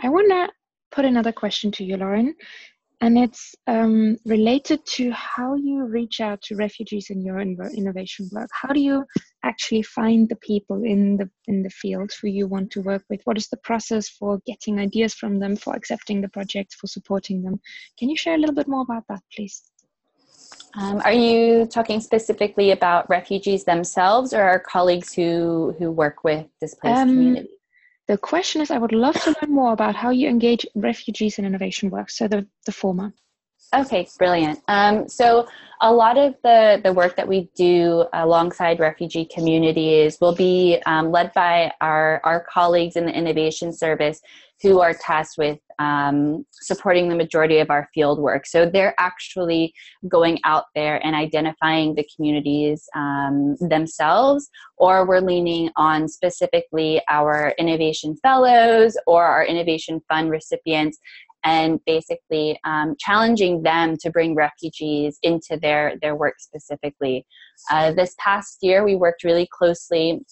I want to put another question to you, Lauren, and it's related to how you reach out to refugees in your innovation work. How do you actually find the people in the field who you want to work with? What is the process for getting ideas from them, for accepting the projects, for supporting them? Can you share a little bit more about that, please? Are you talking specifically about refugees themselves, or our colleagues who work with displaced communities? The question is, I would love to learn more about how you engage refugees in innovation work, so the former. Okay, brilliant. So a lot of the work that we do alongside refugee communities will be led by our colleagues in the innovation service who are tasked with supporting the majority of our field work. So they're actually going out there and identifying the communities themselves, or we're leaning on specifically our innovation fellows or our innovation fund recipients, and basically challenging them to bring refugees into their work specifically. This past year, we worked really closely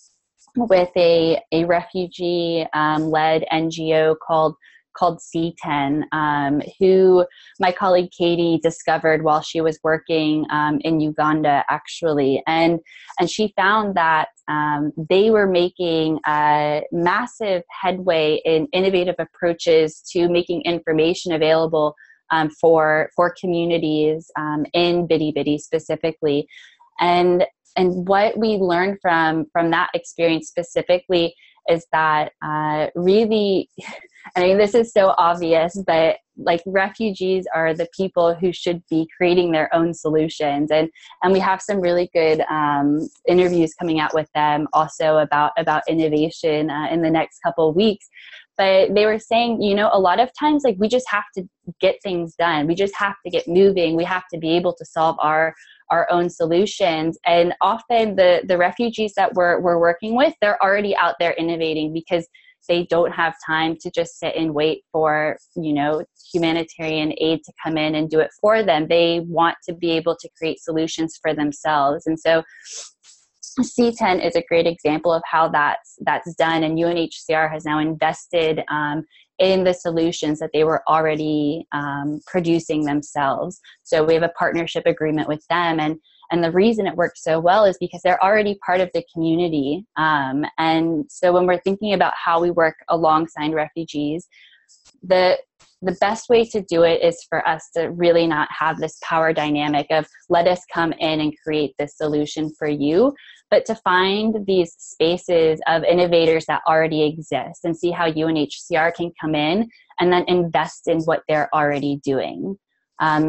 with a refugee-led NGO called C10, who my colleague Katie discovered while she was working in Uganda, actually. And she found that they were making massive headway in innovative approaches to making information available for communities in Bidi Bidi specifically. And what we learned from that experience specifically is that really, I mean, this is so obvious, but like refugees are the people who should be creating their own solutions. And we have some really good interviews coming out with them also about innovation in the next couple of weeks. But they were saying, you know, a lot of times, like, we just have to get things done. We just have to get moving. We have to be able to solve our own solutions. And often the refugees that we're working with, they're already out there innovating because they don't have time to just sit and wait for, you know, humanitarian aid to come in and do it for them. They want to be able to create solutions for themselves. And so C10 is a great example of how that's done, and UNHCR has now invested in the solutions that they were already producing themselves. So we have a partnership agreement with them, and the reason it works so well is because they're already part of the community. And so when we're thinking about how we work alongside refugees, the best way to do it is for us to really not have this power dynamic of let us come in and create this solution for you, but to find these spaces of innovators that already exist and see how UNHCR can come in and then invest in what they're already doing.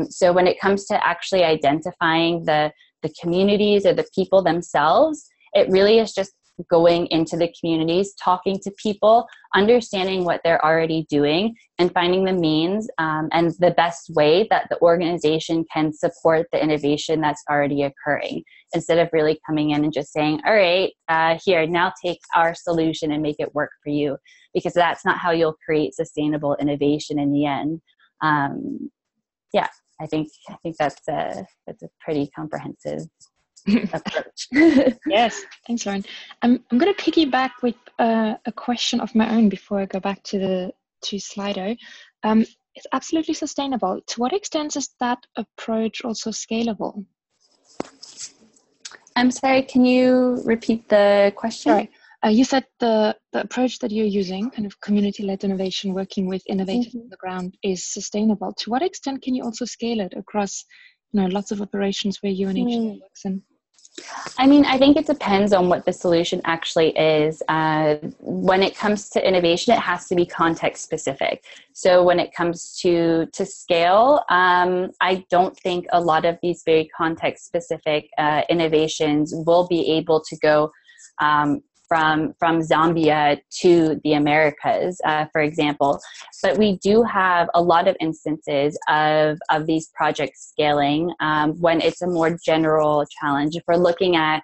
So when it comes to actually identifying the communities or the people themselves, it really is just going into the communities, talking to people, understanding what they're already doing, and finding the means and the best way that the organization can support the innovation that's already occurring, instead of really coming in and just saying, all right, here, now take our solution and make it work for you, because that's not how you'll create sustainable innovation in the end. Yeah, I think that's a pretty comprehensive approach. Yes, thanks, Lauren. I'm going to piggyback with a question of my own before I go back to Slido. It's absolutely sustainable. To what extent is that approach also scalable? I'm sorry, can you repeat the question? Sorry. You said the approach that you're using, kind of community-led innovation, working with innovators on the ground, is sustainable. To what extent can you also scale it across, you know, lots of operations where UNHCR works in? I mean, I think it depends on what the solution actually is. When it comes to innovation, it has to be context specific. So when it comes to scale, I don't think a lot of these very context specific innovations will be able to go from Zambia to the Americas, for example. But we do have a lot of instances of these projects scaling when it's a more general challenge. If we're looking at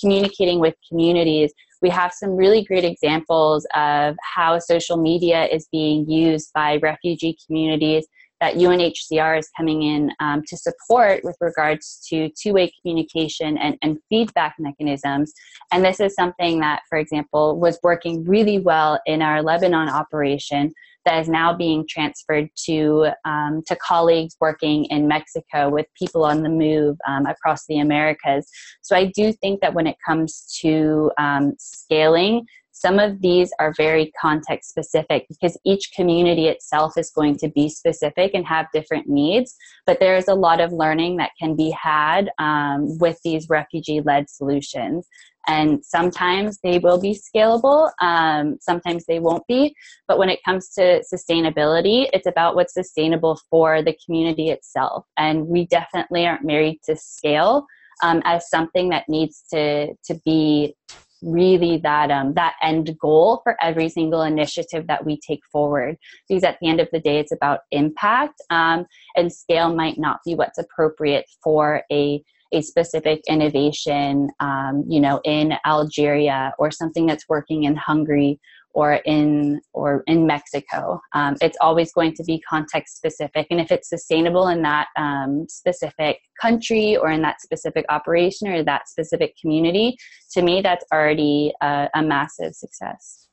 communicating with communities, we have some really great examples of how social media is being used by refugee communities that UNHCR is coming in to support with regards to two-way communication and feedback mechanisms. And this is something that, for example, was working really well in our Lebanon operation. that is now being transferred to colleagues working in Mexico, with people on the move across the Americas. So I do think that when it comes to scaling, some of these are very context specific, because each community itself is going to be specific and have different needs. But there is a lot of learning that can be had with these refugee-led solutions. And sometimes they will be scalable, sometimes they won't be. But when it comes to sustainability, it's about what's sustainable for the community itself. And we definitely aren't married to scale as something that needs to be really that end goal for every single initiative that we take forward. Because at the end of the day, it's about impact, and scale might not be what's appropriate for a specific innovation, in Algeria, or something that's working in Hungary or in Mexico. It's always going to be context specific. And if it's sustainable in that specific country, or in that specific operation, or that specific community, to me, that's already a massive success.